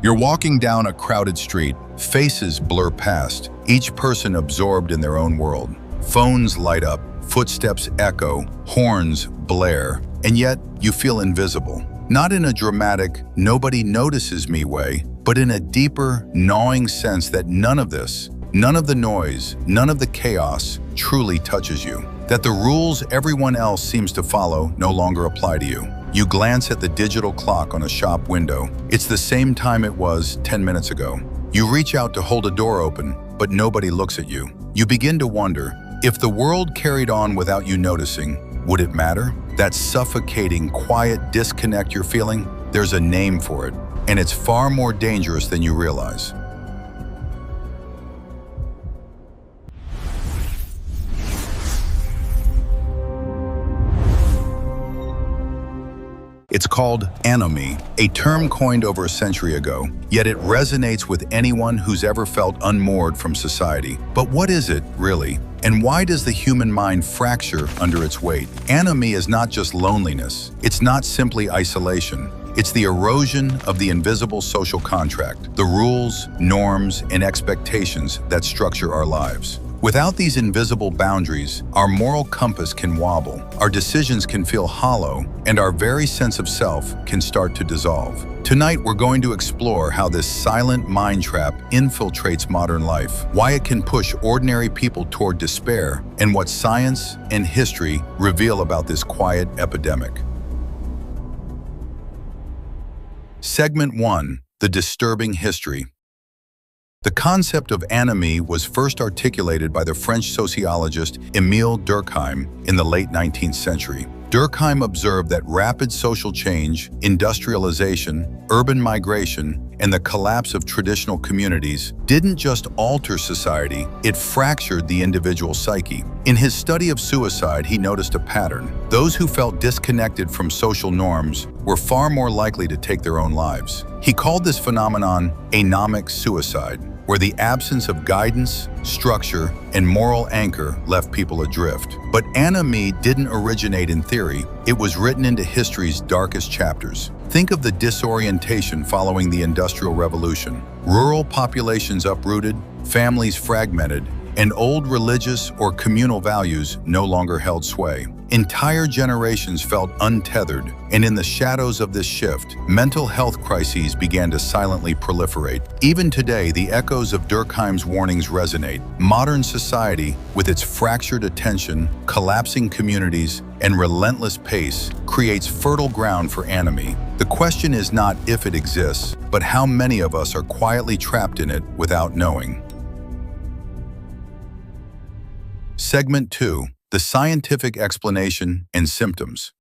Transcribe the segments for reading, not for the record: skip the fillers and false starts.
You're walking down a crowded street. Faces blur past, each person absorbed in their own world. Phones light up, footsteps echo, horns blare, and yet you feel invisible. Not in a dramatic, nobody notices me way, but in a deeper, gnawing sense that none of this, none of the noise, none of the chaos truly touches you. That the rules everyone else seems to follow no longer apply to you. You glance at the digital clock on a shop window. It's the same time it was 10 minutes ago. You reach out to hold a door open, but nobody looks at you. You begin to wonder, if the world carried on without you noticing, would it matter? That suffocating, quiet disconnect you're feeling, there's a name for it, and it's far more dangerous than you realize. It's called anomie, a term coined over a century ago, yet it resonates with anyone who's ever felt unmoored from society. But what is it, really? And why does the human mind fracture under its weight? Anomie is not just loneliness. It's not simply isolation. It's the erosion of the invisible social contract, the rules, norms, and expectations that structure our lives. Without these invisible boundaries, our moral compass can wobble, our decisions can feel hollow, and our very sense of self can start to dissolve. Tonight, we're going to explore how this silent mind trap infiltrates modern life, why it can push ordinary people toward despair, and what science and history reveal about this quiet epidemic. Segment 1: The Disturbing History. The concept of anomie was first articulated by the French sociologist Émile Durkheim in the late 19th century. Durkheim observed that rapid social change, industrialization, urban migration, and the collapse of traditional communities didn't just alter society, it fractured the individual psyche. In his study of suicide, he noticed a pattern. Those who felt disconnected from social norms were far more likely to take their own lives. He called this phenomenon anomic suicide, where the absence of guidance, structure, and moral anchor left people adrift. But anomie didn't originate in theory, it was written into history's darkest chapters. Think of the disorientation following the Industrial Revolution. Rural populations uprooted, families fragmented, and old religious or communal values no longer held sway. Entire generations felt untethered, and in the shadows of this shift, mental health crises began to silently proliferate. Even today, the echoes of Durkheim's warnings resonate. Modern society, with its fractured attention, collapsing communities, and relentless pace, creates fertile ground for anomie. The question is not if it exists, but how many of us are quietly trapped in it without knowing. Segment 2: The Scientific Explanation and Symptoms.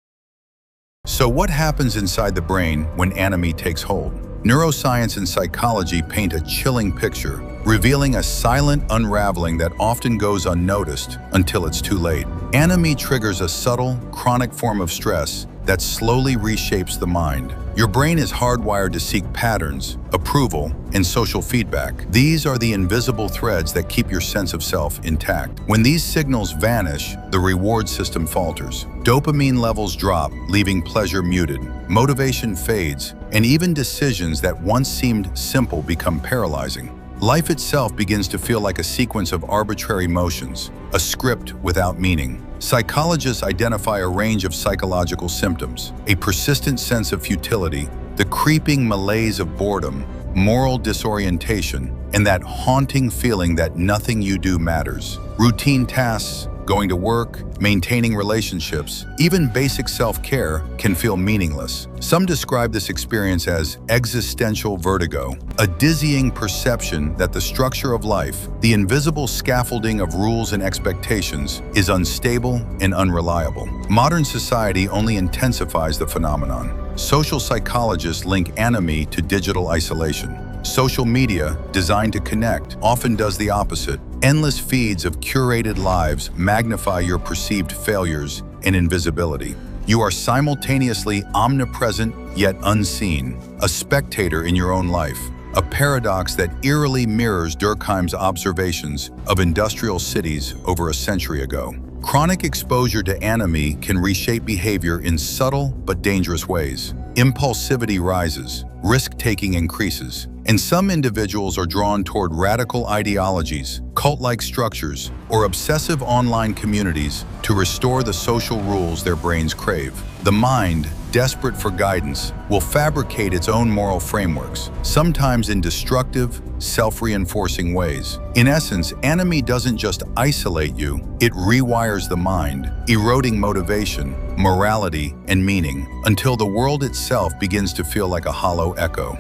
So what happens inside the brain when anomie takes hold? Neuroscience and psychology paint a chilling picture, revealing a silent unraveling that often goes unnoticed until it's too late. Anomie triggers a subtle, chronic form of stress that slowly reshapes the mind. Your brain is hardwired to seek patterns, approval, and social feedback. These are the invisible threads that keep your sense of self intact. When these signals vanish, the reward system falters. Dopamine levels drop, leaving pleasure muted. Motivation fades, and even decisions that once seemed simple become paralyzing. Life itself begins to feel like a sequence of arbitrary motions, a script without meaning. Psychologists identify a range of psychological symptoms: a persistent sense of futility, the creeping malaise of boredom, moral disorientation, and that haunting feeling that nothing you do matters. Routine tasks, going to work, maintaining relationships, even basic self-care can feel meaningless. Some describe this experience as existential vertigo, a dizzying perception that the structure of life, the invisible scaffolding of rules and expectations, is unstable and unreliable. Modern society only intensifies the phenomenon. Social psychologists link anomie to digital isolation. Social media, designed to connect, often does the opposite. Endless feeds of curated lives magnify your perceived failures and invisibility. You are simultaneously omnipresent yet unseen, a spectator in your own life, a paradox that eerily mirrors Durkheim's observations of industrial cities over a century ago. Chronic exposure to anomie can reshape behavior in subtle but dangerous ways. Impulsivity rises, risk-taking increases, and some individuals are drawn toward radical ideologies, cult-like structures, or obsessive online communities to restore the social rules their brains crave. The mind, desperate for guidance, will fabricate its own moral frameworks, sometimes in destructive, self-reinforcing ways. In essence, Anomie doesn't just isolate you, it rewires the mind, eroding motivation, morality, and meaning, until the world itself begins to feel like a hollow echo.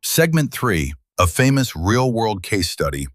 Segment 3. A famous real-world case study.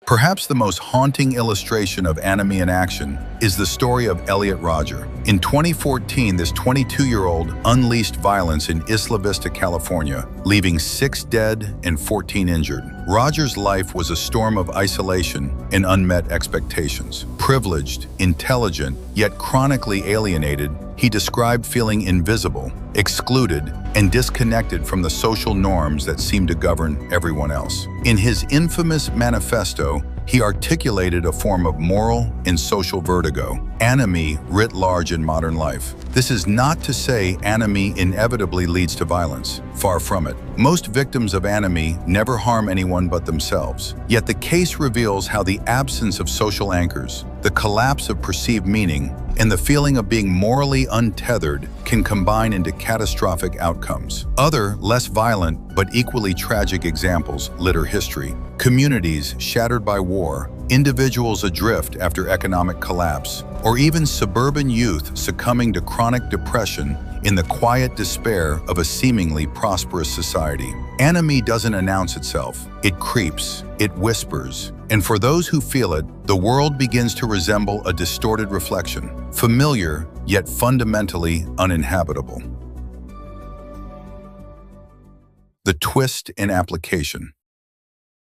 Perhaps the most haunting illustration of Anomie in action is the story of Elliot Rodger. In 2014, this 22-year-old unleashed violence in Isla Vista, California, leaving 6 dead and 14 injured. Rodger's life was a storm of isolation and unmet expectations. Privileged, intelligent, yet chronically alienated, he described feeling invisible, excluded, and disconnected from the social norms that seemed to govern everyone else. In his infamous manifesto, he articulated a form of moral and social vertigo, anomie writ large in modern life. This is not to say anomie inevitably leads to violence. Far from it. Most victims of anomie never harm anyone but themselves. Yet the case reveals how the absence of social anchors, the collapse of perceived meaning, and the feeling of being morally untethered can combine into catastrophic outcomes. Other, less violent, but equally tragic examples litter history. Communities shattered by war, individuals adrift after economic collapse, or even suburban youth succumbing to chronic depression in the quiet despair of a seemingly prosperous society. Anomie doesn't announce itself. It creeps, it whispers, and for those who feel it, the world begins to resemble a distorted reflection, familiar yet fundamentally uninhabitable. The twist in application.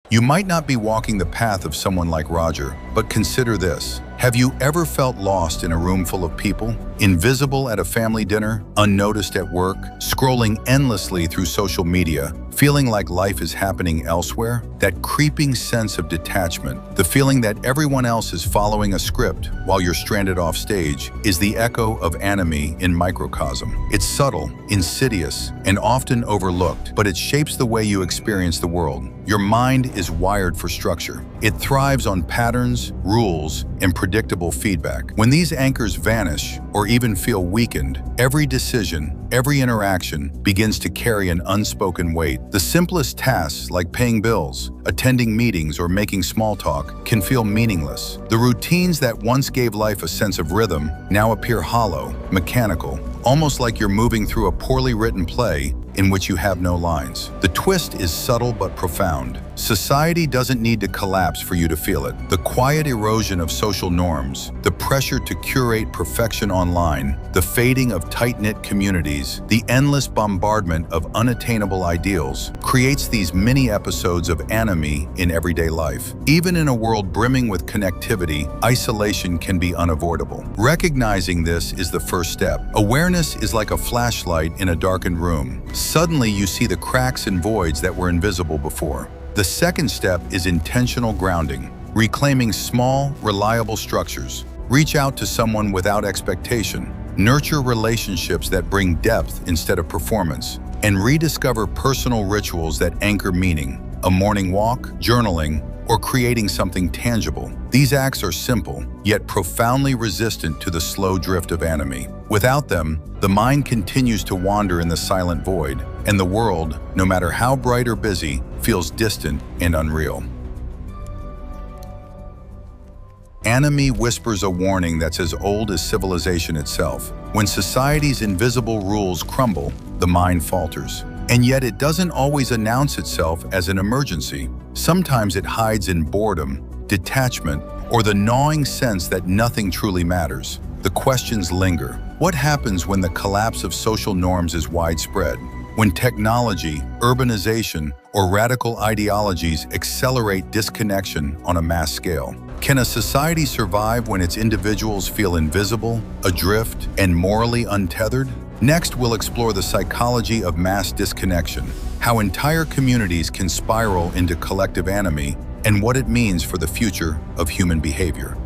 You might not be walking the path of someone like Rodger, but consider this. Have you ever felt lost in a room full of people? Invisible at a family dinner, unnoticed at work, scrolling endlessly through social media, feeling like life is happening elsewhere? That creeping sense of detachment, the feeling that everyone else is following a script while you're stranded off stage, is the echo of anomie in microcosm. It's subtle, insidious, and often overlooked, but it shapes the way you experience the world. Your mind is wired for structure. It thrives on patterns, rules, and predictable feedback. When these anchors vanish or even feel weakened, every decision, every interaction begins to carry an unspoken weight. The simplest tasks like paying bills, attending meetings, or making small talk can feel meaningless. The routines that once gave life a sense of rhythm now appear hollow, mechanical, almost like you're moving through a poorly written play in which you have no lines. The twist is subtle but profound. Society doesn't need to collapse for you to feel it. The quiet erosion of social norms, the pressure to curate perfection online, the fading of tight-knit communities, the endless bombardment of unattainable ideals creates these mini episodes of anomie in everyday life. Even in a world brimming with connectivity, isolation can be unavoidable. Recognizing this is the first step. Awareness is like a flashlight in a darkened room. Suddenly you see the cracks and voids that were invisible before. The second step is intentional grounding, reclaiming small, reliable structures. Reach out to someone without expectation. Nurture relationships that bring depth instead of performance, and rediscover personal rituals that anchor meaning. A morning walk, journaling, or creating something tangible. These acts are simple, yet profoundly resistant to the slow drift of anomie. Without them, the mind continues to wander in the silent void, and the world, no matter how bright or busy, feels distant and unreal. Anomie whispers a warning that's as old as civilization itself. When society's invisible rules crumble, the mind falters. And yet it doesn't always announce itself as an emergency. Sometimes it hides in boredom, detachment, or the gnawing sense that nothing truly matters. The questions linger. What happens when the collapse of social norms is widespread? When technology, urbanization, or radical ideologies accelerate disconnection on a mass scale? Can a society survive when its individuals feel invisible, adrift, and morally untethered? Next, we'll explore the psychology of mass disconnection, how entire communities can spiral into collective anomie, and what it means for the future of human behavior.